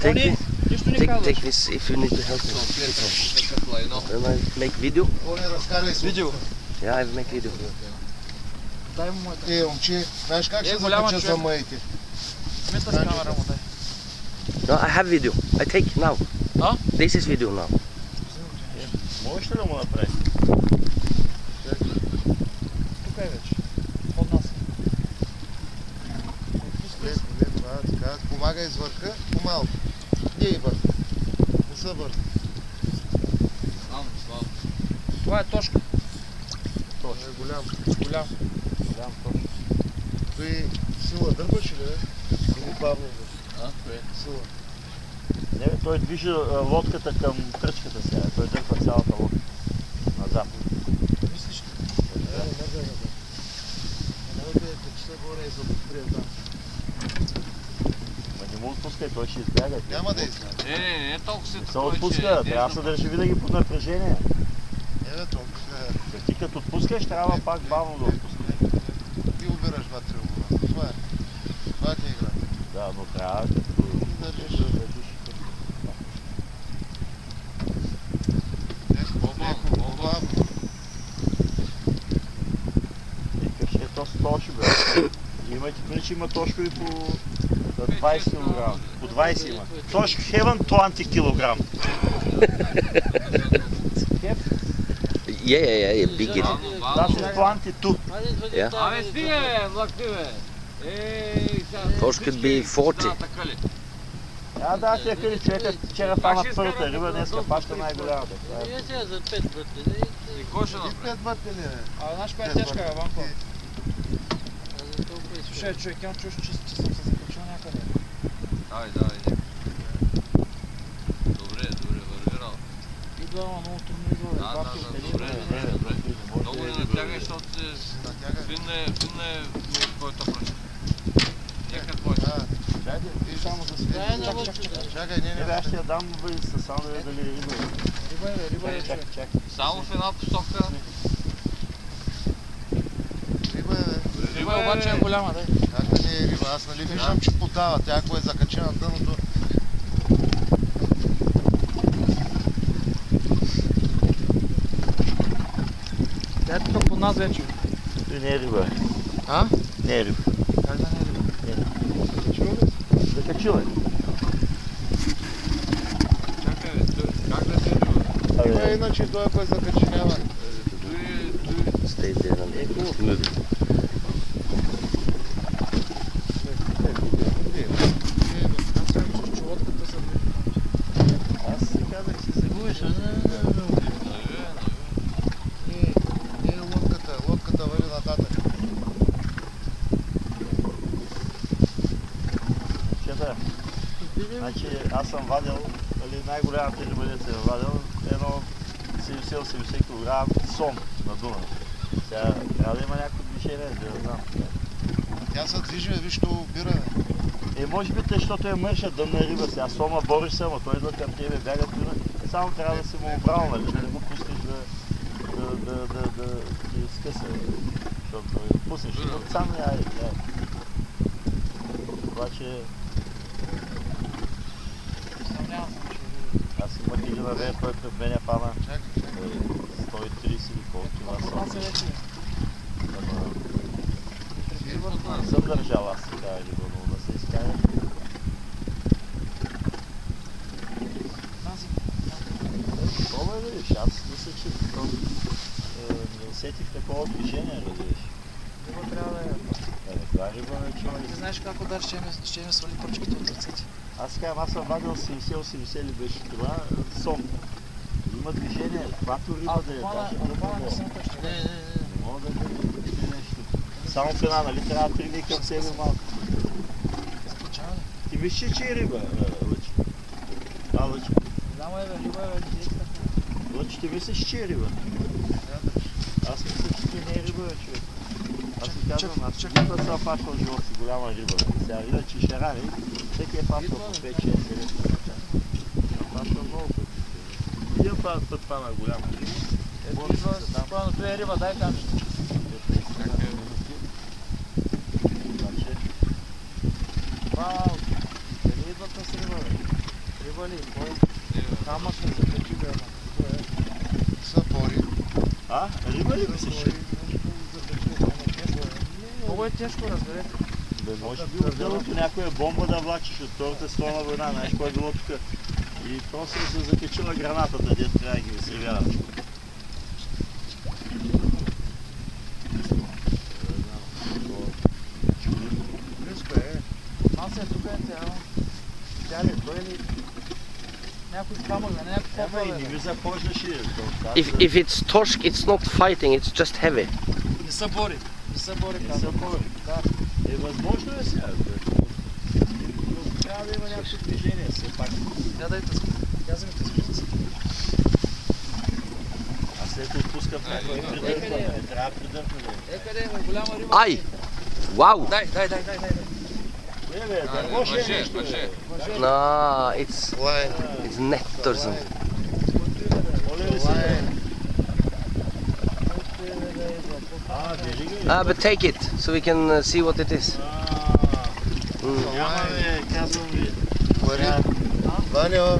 take this if you need to help me. Then I make video. Видео? Yeah, I make video. Дай му моята. Момче, знаеш как ще закача за моите? Смета с камера му дай. No, I have video. I take now. А? This is video now. Можеш ли да му направиш? Тук е вече. Под нас. Помагай с върха, по-малко. Не и бързо. Не са бързо. Това е точка. Точно е голям. Голям. Голям точно. Той сила дърпаш ли, бе? Или бавно идваш? Кое? Сила. Не, той движи лодката към тръчката сега. Той дърпа цялата лодка. Назад. Мислиш ли? Не мърдай назад. Не да качета горе и запотрия там. Не му отпускай, той ще избяга. Няма да изгледа. Не толкова се Не се отпуска, трябва да се държи винаги под напрежение. Не бе, толкова. Ти като отпускаш, трябва пак бавно да отпускаш. Ти убираш 2-3 обора. Това е. Това ти е игра. Да, но трябва като държиш. По-бавно. Викаш, ето с тоши, бе. Имайте преди, че има тошкови по 20 кг. По 20 има. Тошк heaven 20 кг. Yeah, big it. That's 22. Yeah. Абе, стига, бе, млъкни, бе. Those could be 40. Да, тия къде човека вчера фанат първата риба, днеска паща най-голямата. За 5 бъде. И кой ще И направи? 5 бъде ли, бе? А знаеш коя е тежка, бе, Ванко? Слушай, човек, имам чуш, че съм се закачил някъде. Давай. Добре, върви работа. Идва, много трудно идва, бе. Добре. Много не натягай, защото се финне от твоята пръчка. Някъде твоята. Само за свидетел. Чакай, не. Аз ще я дам със само да дали риба. Риба е, човек. Чакай. Само в една посока. Риба е, бе. Риба обаче е голяма, дай. Как да не е риба? Аз нали виждам, че подава. Тя ако е закачена на дъното. Тя е тук под нас вече. Той не е риба. А? Не е риба. Как да не е риба? Закачила ли? Закачила е. Чакай, как да се риба? Риба е иначе той, ако е закаченява. Stay there and move it. Аз си казах, че се губиш, Не е лодката. Лодката върви нататък. Чета, значи аз съм вадил, най-голямата риба, дето се е вадил, едно 70-80 кг сом на Дунав. Сега трябва да има някакво движение, да знам. Тя се движи, виж, що убира. Може би, защото е мърша дънна риба. Сега сома бориш се, ама той идва към тебе, бяга туна. Само трябва да си му обрал, нали? Да не го пускаш да ти скъса. Защото пуснеш и сам не айде. Обаче... Аз имах един навер, той пред мен фана 130 или колко кила съм. Не съм държал аз сега риба, но да се изкаря. Това е, видиш, аз мисля, че не усетих такова движение, видиш. Риба трябва да е. Това риба не чува. Не знаеш как удар ще ми свали пръчката от ръцете. Аз казвам, аз съм вадил 70-80 ли беше това, сом. Има движение, каквато риба да е. Алфана не съм точно. Не мога да видя нещо. Само в една, нали? Трябва да тръгне към себе малко. Ти мислиш, че е риба, Лъчи? Да, Лъчи. Знам е, риба е директна. Лъчи, ти мислиш, че е риба? Аз мисля, че ти не е риба, човек. Аз си казвам, аз чакам да съм фащал живота си голяма риба. Сега иначе ще рани, всеки е фащал по 5-6 7. Фащал много пъти. Един път фана голяма риба. Спокойно, той е риба, дай камчето. Вау! Къде идват на риба, бе? вали. Камък не се течи бе. Съпори. А? Риба ли мислиш? Много е тежко, разберете. Бе, може би от дълото някоя бомба да влачиш от Втората световна война, знаеш кой е било тук. И просто се закачила гранатата, дето трябва да ги изстреляват. Близко е. Аз е тук е тя. Тя ли, той ли? Някой камък, не някой Ема попа, и не бе. ми започнаше. If it's torsk, it's not fighting, it's just heavy. Не са бори. Не са бори, Не казвам. са бори. Да. Е, възможно е сега. Но трябва да има някакво движение все пак. Я дайте спи. Казвайте спи. А след отпускат някой придърпване. Не трябва да придърпване. Къде е голяма риба? Ай! Wow! Дай. Не бе, дърво ще е нещо. Въже. No, it's net or something. Моля ли се? А, държи ги. But take it so we can see what it is. Няма бе, казвам ви. Ваня.